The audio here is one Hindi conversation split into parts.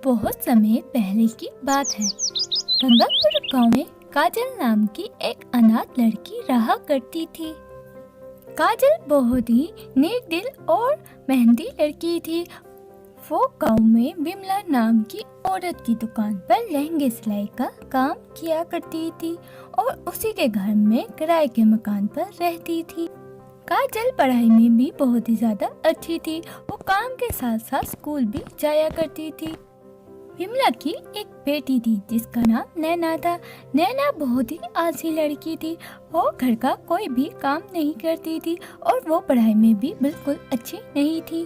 बहुत समय पहले की बात है। गंगापुर गांव में काजल नाम की एक अनाथ लड़की रहा करती थी। काजल बहुत ही नेक दिल और मेहनती लड़की थी। वो गांव में विमला नाम की औरत की दुकान पर लहंगे सिलाई का काम किया करती थी और उसी के घर में किराए के मकान पर रहती थी। काजल पढ़ाई में भी बहुत ही ज्यादा अच्छी थी। वो काम के साथ साथ स्कूल भी जाया करती थी। विमला की एक बेटी थी जिसका नाम नैना था। नैना बहुत ही आलसी लड़की थी। वो घर का कोई भी काम नहीं करती थी और वो पढ़ाई में भी बिल्कुल अच्छी नहीं थी।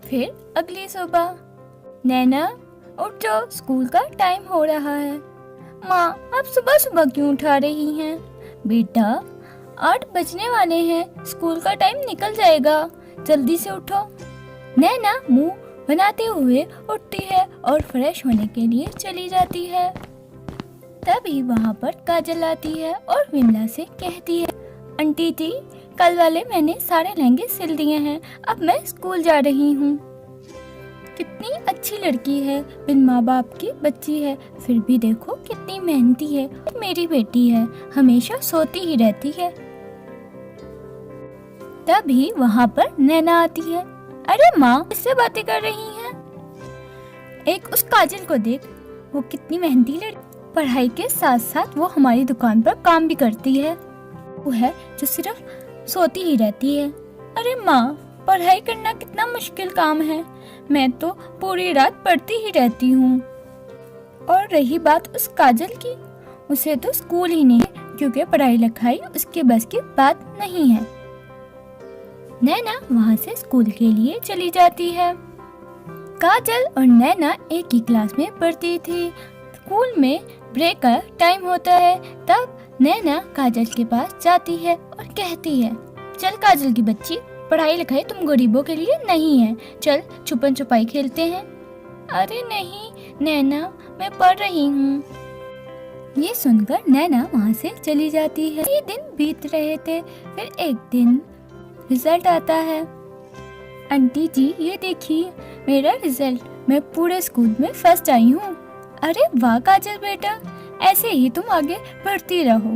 फिर अगली सुबह, नैना उठ जाओ, स्कूल का टाइम हो रहा है। माँ, आप सुबह सुबह क्यों उठा रही हैं? बेटा, 8 बजने वाले हैं, स्कूल का टाइम निकल जाएगा, जल्दी से उठो। नैना मुंह बनाते हुए उठती है और फ्रेश होने के लिए चली जाती है। तभी वहाँ पर काजल आती है और विमला से कहती है, आंटी जी, कल वाले मैंने सारे लहंगे सिल दिए हैं, अब मैं स्कूल जा रही हूँ। कितनी अच्छी लड़की है, बिन माँ बाप की बच्ची है, फिर भी देखो कितनी मेहनती है। मेरी बेटी है, हमेशा सोती ही रहती है। तभी वहाँ पर नैना आती है। अरे माँ, किससे बातें कर रही हैं? एक उस काजल को देख, वो कितनी मेहनती लड़की, पढ़ाई के साथ साथ वो हमारी दुकान पर काम भी करती है। वो है जो सिर्फ सोती ही रहती है। अरे माँ, पढ़ाई करना कितना मुश्किल काम है, मैं तो पूरी रात पढ़ती ही रहती हूँ। और रही बात उस काजल की, उसे तो स्कूल ही नहीं है क्योंकि पढ़ाई लिखाई उसके बस की बात नहीं है। नैना वहाँ से स्कूल के लिए चली जाती है। काजल और नैना एक ही क्लास में पढ़ती थी। स्कूल में ब्रेक का टाइम होता है, तब नैना काजल के पास जाती है और कहती है, चल काजल की बच्ची, पढ़ाई लिखाई तुम गरीबों के लिए नहीं है, चल छुपन छुपाई खेलते हैं। अरे नहीं नैना, मैं पढ़ रही हूँ। ये सुनकर नैना वहाँ से चली जाती है। ये दिन बीत रहे थे। फिर एक दिन रिजल्ट आता है। आंटी जी, ये देखिए मेरा रिजल्ट, मैं पूरे स्कूल में फर्स्ट आई हूँ। अरे वाह काजल बेटा, ऐसे ही तुम आगे बढ़ती रहो।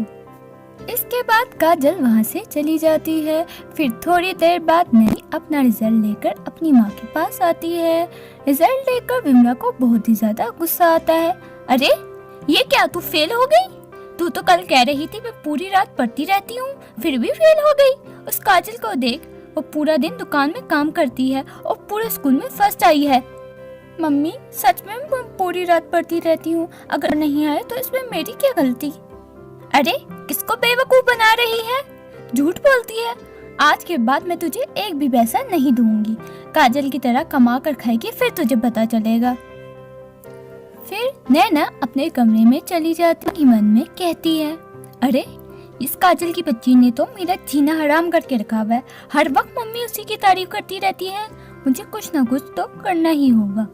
इसके बाद काजल वहाँ से चली जाती है। फिर थोड़ी देर बाद नैनी अपना रिजल्ट लेकर अपनी माँ के पास आती है। रिजल्ट लेकर विमला को बहुत ही ज्यादा गुस्सा आता है। अरे ये क्या, तू फेल हो गई? तू तो कल कह रही थी मैं पूरी रात पढ़ती रहती हूँ, फिर भी फेल हो गई। उस काजल को देख, वो पूरा दिन दुकान में काम करती है और पूरे स्कूल में फर्स्ट आई है। मम्मी, सच में मैं पूरी रात पढ़ती रहती हूँ, अगर नहीं आए तो इसमें मेरी क्या गलती? अरे किसको बेवकूफ बना रही है, झूठ बोलती है। आज के बाद मैं तुझे एक भी पैसा नहीं दूंगी। काजल की तरह कमा कर खाएगी, फिर तुझे पता चलेगा। फिर नैना अपने कमरे में चली जाती है। मन में कहती है, अरे इस काजल की बच्ची ने तो मेरा जीना हराम करके रखा हुआ है। हर वक्त मम्मी उसी की तारीफ करती रहती है, मुझे कुछ ना कुछ तो करना ही होगा।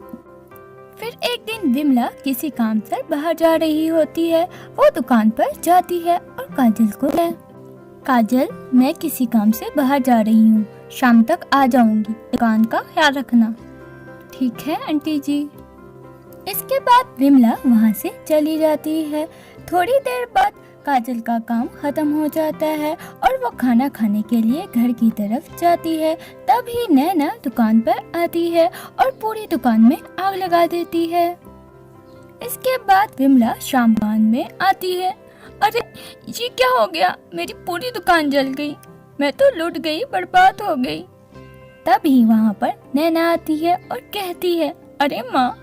फिर एक दिन विमला किसी काम से बाहर जा रही होती है। वो दुकान पर जाती है और काजल को है, काजल, मैं किसी काम से बाहर जा रही हूँ, शाम तक आ जाऊंगी, दुकान का ख्याल रखना। ठीक है आंटी जी। इसके बाद विमला वहाँ से चली जाती है। थोड़ी देर बाद काजल का काम खत्म हो जाता है और वो खाना खाने के लिए घर की तरफ जाती है। तभी नैना दुकान पर आती है और पूरी दुकान में आग लगा देती है। इसके बाद विमला शाम दुकान में आती है। अरे ये क्या हो गया, मेरी पूरी दुकान जल गई, मैं तो लुट गई, बर्बाद हो गई। तभी वहाँ पर नैना आती है और कहती है, अरे माँ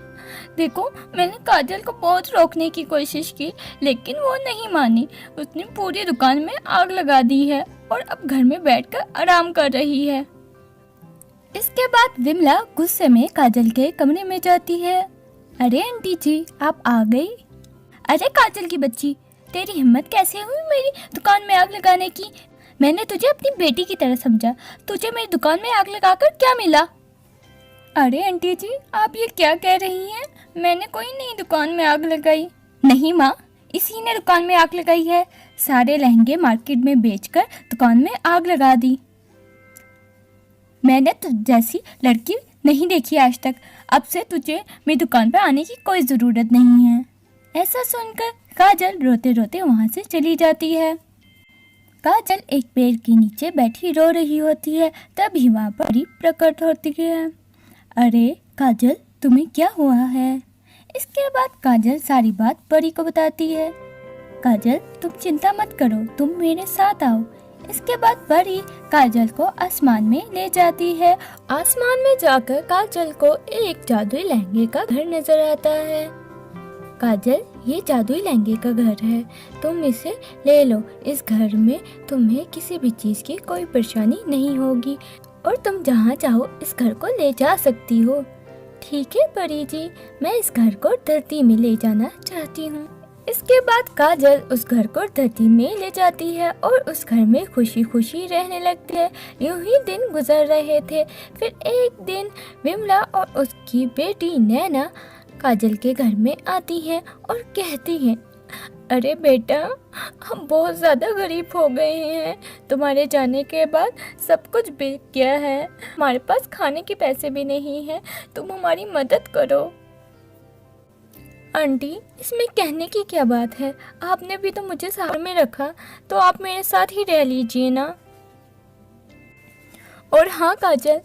देखो, मैंने काजल को बहुत रोकने की कोशिश की लेकिन वो नहीं मानी। उसने पूरी दुकान में आग लगा दी है और अब घर में बैठकर आराम कर रही है। इसके बाद विमला गुस्से में काजल के कमरे में जाती है। अरे आंटी जी, आप आ गई? अरे काजल की बच्ची, तेरी हिम्मत कैसे हुई मेरी दुकान में आग लगाने की? मैंने तुझे अपनी बेटी की तरह समझा, तुझे मेरी दुकान में आग लगाकर क्या मिला? अरे आंटी जी, आप ये क्या कह रही हैं? मैंने कोई नई दुकान में आग लगाई नहीं माँ, इसी ने दुकान में आग लगाई है। सारे लहंगे मार्केट में बेचकर दुकान में आग लगा दी। मैंने तो जैसी लड़की नहीं देखी आज तक। अब से तुझे मेरी दुकान पर आने की कोई ज़रूरत नहीं है। ऐसा सुनकर काजल रोते रोते वहाँ से चली जाती है। काजल एक पेड़ के नीचे बैठी रो रही होती है। तभी वहाँ पर परी प्रकट होती है। अरे काजल, तुम्हें क्या हुआ है? इसके बाद काजल सारी बात परी को बताती है। काजल, तुम चिंता मत करो, तुम मेरे साथ आओ। इसके बाद परी काजल को आसमान में ले जाती है। आसमान में जाकर काजल को एक जादुई लहंगे का घर नजर आता है। काजल, ये जादुई लहंगे का घर है, तुम इसे ले लो। इस घर में तुम्हें किसी भी चीज़ की कोई परेशानी नहीं होगी और तुम जहाँ चाहो इस घर को ले जा सकती हो। ठीक है परी जी, मैं इस घर को धरती में ले जाना चाहती हूँ। इसके बाद काजल उस घर को धरती में ले जाती है और उस घर में खुशी खुशी रहने लगती है। यूं ही दिन गुजर रहे थे। फिर एक दिन विमला और उसकी बेटी नैना काजल के घर में आती हैं और कहती हैं, अरे बेटा, हम बहुत ज़्यादा गरीब हो गए हैं। तुम्हारे जाने के बाद सब कुछ बिक गया है, हमारे पास खाने के पैसे भी नहीं हैं, तुम हमारी मदद करो। आंटी, इसमें कहने की क्या बात है? आपने भी तो मुझे सहारे में रखा, तो आप मेरे साथ ही रह लीजिए ना। और हाँ काजल,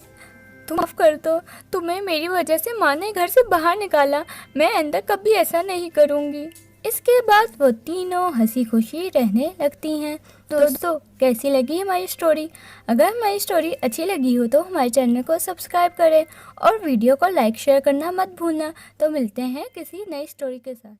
तुम माफ कर दो, तुम्हें मेरी वजह से माँ ने घर से बाहर निकाला। मैं अंदर कभी ऐसा नहीं करूँगी। इसके बाद वो तीनों हंसी खुशी रहने लगती हैं। दोस्तों, कैसी लगी हमारी स्टोरी? अगर हमारी स्टोरी अच्छी लगी हो तो हमारे चैनल को सब्सक्राइब करें और वीडियो को लाइक शेयर करना मत भूलना। तो मिलते हैं किसी नई स्टोरी के साथ।